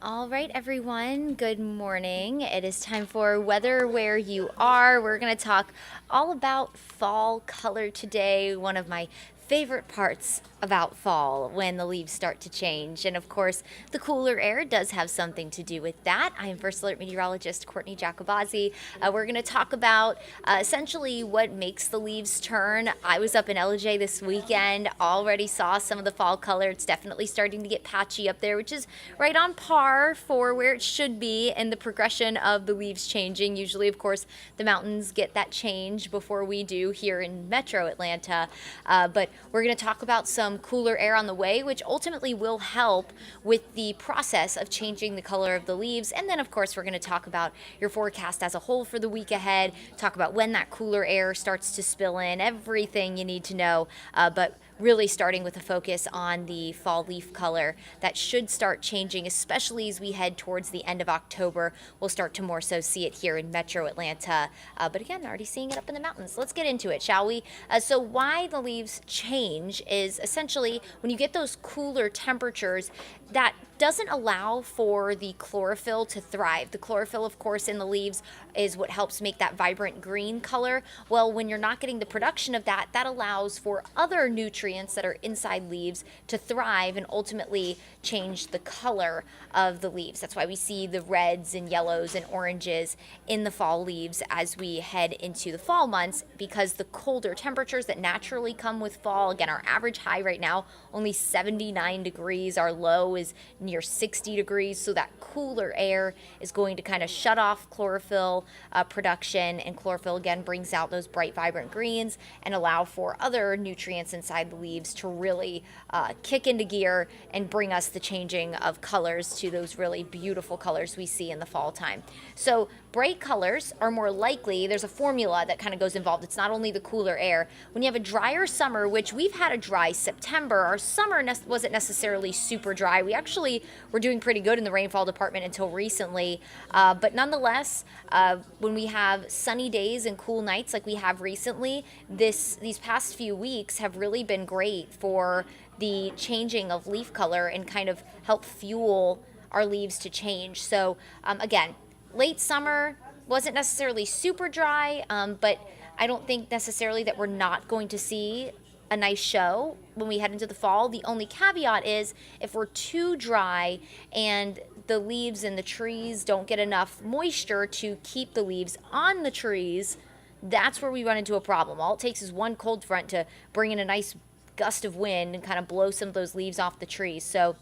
All right, everyone. Good morning. It is time for Weather Where You Are. We're going to talk all about fall color today, one of my favorite parts about fall when the leaves start to change. And of course, the cooler air does have something to do with that. I am First Alert Meteorologist Courteney Jacobazzi. We're going to talk about essentially what makes the leaves turn. I was up in LJ this weekend, already saw some of the fall color. It's definitely starting to get patchy up there, which is right on par for where it should be in the progression of the leaves changing. Usually, of course, the mountains get that change before we do here in Metro Atlanta. But we're going to talk about some cooler air on the way, which ultimately will help with the process of changing the color of the leaves. And then, of course, we're going to talk about your forecast as a whole for the week ahead, talk about when that cooler air starts to spill in, everything you need to know. But really starting with a focus on the fall leaf color that should start changing, especially as we head towards the end of October. We'll start to more so see it here in Metro Atlanta. But again, already seeing it up in the mountains. Let's get into it, shall we? So why the leaves change is essentially when you get those cooler temperatures, that doesn't allow for the chlorophyll to thrive. The chlorophyll, of course, in the leaves is what helps make that vibrant green color. Well, when you're not getting the production of that, that allows for other nutrients that are inside leaves to thrive and ultimately change the color of the leaves. That's why we see the reds and yellows and oranges in the fall leaves as we head into the fall months, because the colder temperatures that naturally come with fall, again, our average high right now, only 79 degrees. Our low is near 60 degrees. So that cooler air is going to kind of shut off chlorophyll production, and chlorophyll again brings out those bright, vibrant greens and allow for other nutrients inside the leaves to really kick into gear and bring us the changing of colors to those really beautiful colors we see in the fall time. So bright colors are more likely, there's a formula that kind of goes involved. It's not only the cooler air. When you have a drier summer, which we've had a dry September, our summer wasn't necessarily super dry. We actually were doing pretty good in the rainfall department until recently. But nonetheless, when we have sunny days and cool nights like we have recently, these past few weeks have really been great for the changing of leaf color and kind of help fuel our leaves to change. So again, late summer wasn't necessarily super dry, but I don't think necessarily that we're not going to see a nice show when we head into the fall. The only caveat is if we're too dry and the leaves in the trees don't get enough moisture to keep the leaves on the trees, that's where we run into a problem. All it takes is one cold front to bring in a nice gust of wind and kind of blow some of those leaves off the trees. So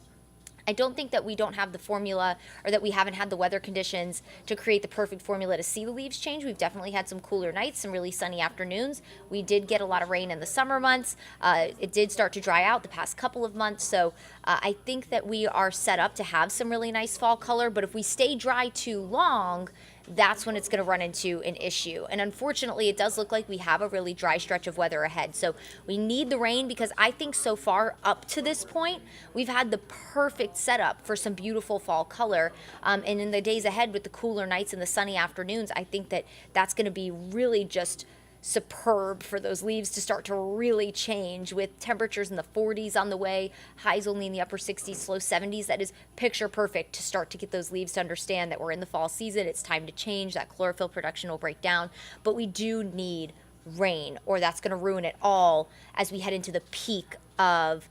I don't think that we don't have the formula, or that we haven't had the weather conditions to create the perfect formula to see the leaves change. We've definitely had some cooler nights, some really sunny afternoons. We did get a lot of rain in the summer months. It did start to dry out the past couple of months. So I think that we are set up to have some really nice fall color. But if we stay dry too long, that's when it's going to run into an issue. And unfortunately, it does look like we have a really dry stretch of weather ahead. So we need the rain, because I think so far up to this point, we've had the perfect setup for some beautiful fall color. And in the days ahead with the cooler nights and the sunny afternoons, I think that that's going to be really just superb for those leaves to start to really change, with temperatures in the 40s on the way, highs only in the upper 60s, low 70s. That is picture perfect to start to get those leaves to understand that we're in the fall season. It's time to change. That chlorophyll production will break down, but we do need rain, or that's going to ruin it all as we head into the peak of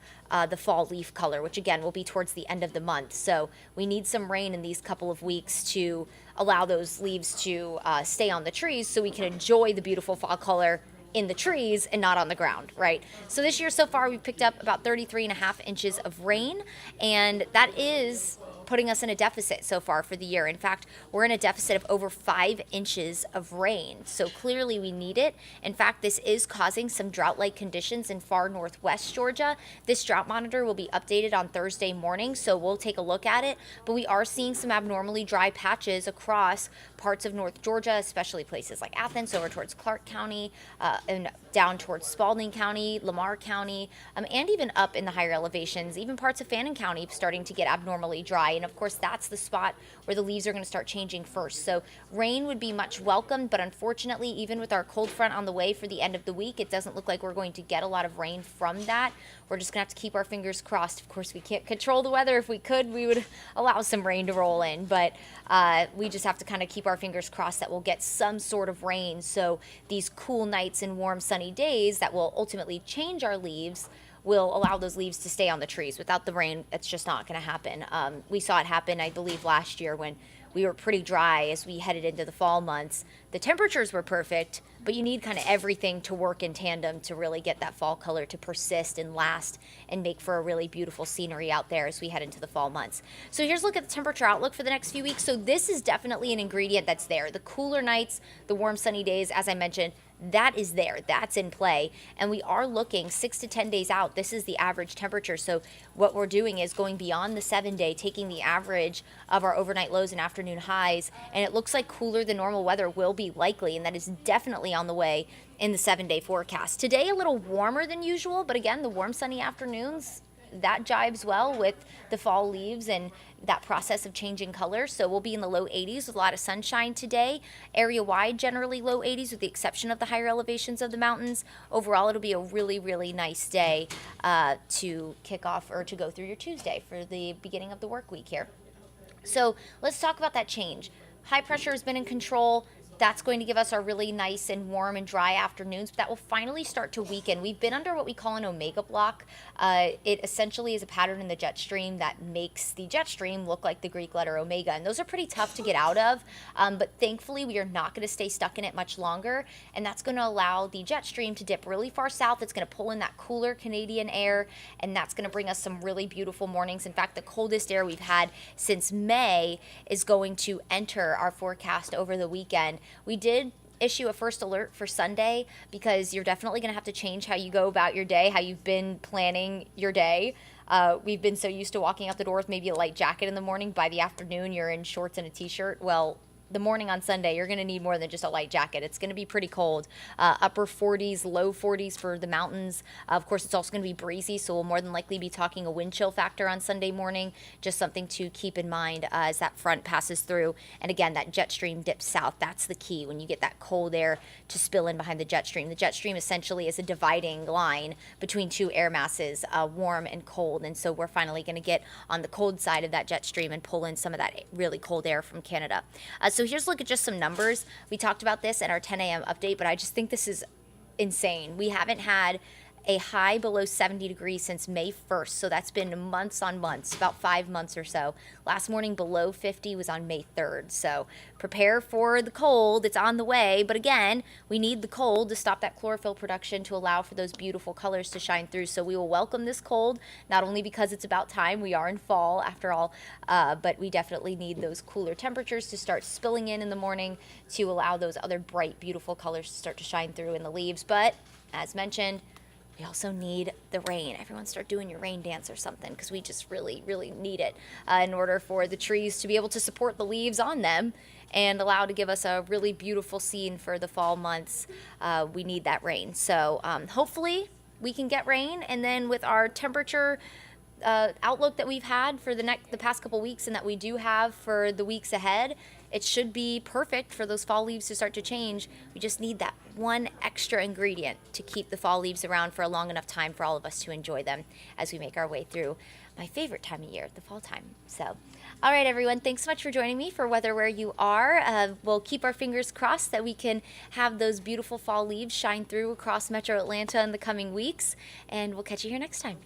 the fall leaf color, which again will be towards the end of the month. So we need some rain in these couple of weeks to allow those leaves to stay on the trees so we can enjoy the beautiful fall color in the trees and not on the ground, right? So this year so far, we've picked up about 33.5 inches of rain, and that is putting us in a deficit so far for the year. In fact, we're in a deficit of over 5 inches of rain. So clearly we need it. In fact, this is causing some drought-like conditions in far northwest Georgia. This drought monitor will be updated on Thursday morning, so we'll take a look at it. But we are seeing some abnormally dry patches across parts of North Georgia, especially places like Athens over towards Clark County, and down towards Spalding County, Lamar County, and even up in the higher elevations, even parts of Fannin County starting to get abnormally dry. And of course, that's the spot where the leaves are going to start changing first. So rain would be much welcomed, but unfortunately, even with our cold front on the way for the end of the week, it doesn't look like we're going to get a lot of rain from that. We're just going to have to keep our fingers crossed. Of course, we can't control the weather. If we could, we would allow some rain to roll in, but we just have to kind of keep our fingers crossed that we'll get some sort of rain. So these cool nights and warm sunny days that will ultimately change our leaves will allow those leaves to stay on the trees. Without the rain, it's just not going to happen. We saw it happen, I believe, last year when we were pretty dry as we headed into the fall months. The temperatures were perfect, but you need kind of everything to work in tandem to really get that fall color to persist and last and make for a really beautiful scenery out there as we head into the fall months. So here's a look at the temperature outlook for the next few weeks. So this is definitely an ingredient that's there. The cooler nights, the warm sunny days, as I mentioned, that is there. That's in play. And we are looking 6 to 10 days out. This is the average temperature. So what we're doing is going beyond the 7-day, taking the average of our overnight lows and afternoon highs. And it looks like cooler than normal weather will be likely. And that is definitely on the way in the 7-day forecast. Today, a little warmer than usual. But again, the warm sunny afternoons, that jives well with the fall leaves and that process of changing color. So we'll be in the low 80s with a lot of sunshine today. Area wide, generally low 80s with the exception of the higher elevations of the mountains. Overall, it'll be a really, really nice day to kick off or to go through your Tuesday for the beginning of the work week here. So let's talk about that change. High pressure has been in control. That's going to give us our really nice and warm and dry afternoons, but that will finally start to weaken. We've been under what we call an omega block. It essentially is a pattern in the jet stream that makes the jet stream look like the Greek letter omega, and those are pretty tough to get out of, but thankfully we are not going to stay stuck in it much longer, and that's going to allow the jet stream to dip really far south. It's going to pull in that cooler Canadian air, and that's going to bring us some really beautiful mornings. In fact, the coldest air we've had since May is going to enter our forecast over the weekend. We did issue a first alert for Sunday because you're definitely going to have to change how you go about your day, how you've been planning your day. We've been so used to walking out the door with maybe a light jacket in the morning. By the afternoon, you're in shorts and a t-shirt. Well, the morning on Sunday, you're going to need more than just a light jacket. It's going to be pretty cold. Upper 40s, low 40s for the mountains. Of course, it's also going to be breezy, so we'll more than likely be talking a wind chill factor on Sunday morning. Just something to keep in mind as that front passes through. And again, that jet stream dips south. That's the key when you get that cold air to spill in behind the jet stream. The jet stream essentially is a dividing line between two air masses, warm and cold. And so we're finally going to get on the cold side of that jet stream and pull in some of that really cold air from Canada. So here's a look at just some numbers. We talked about this in our 10 a.m. update, but I just think this is insane. We haven't had a high below 70 degrees since May 1st, so that's been months on months, about 5 months or so. Last morning below 50 was on May 3rd, so prepare for the cold. It's on the way, but again, we need the cold to stop that chlorophyll production to allow for those beautiful colors to shine through. So we will welcome this cold, not only because it's about time, we are in fall after all, but we definitely need those cooler temperatures to start spilling in the morning to allow those other bright, beautiful colors to start to shine through in the leaves. But as mentioned, we also need the rain. Everyone start doing your rain dance or something because we just really, really need it in order for the trees to be able to support the leaves on them and allow to give us a really beautiful scene for the fall months. We need that rain. So hopefully we can get rain, and then with our temperature outlook that we've had for the past couple weeks and that we do have for the weeks ahead, it should be perfect for those fall leaves to start to change. We just need that one extra ingredient to keep the fall leaves around for a long enough time for all of us to enjoy them as we make our way through my favorite time of year, the fall time. So, all right, everyone, thanks so much for joining me for Weather Where You Are. We'll keep our fingers crossed that we can have those beautiful fall leaves shine through across Metro Atlanta in the coming weeks, and we'll catch you here next time.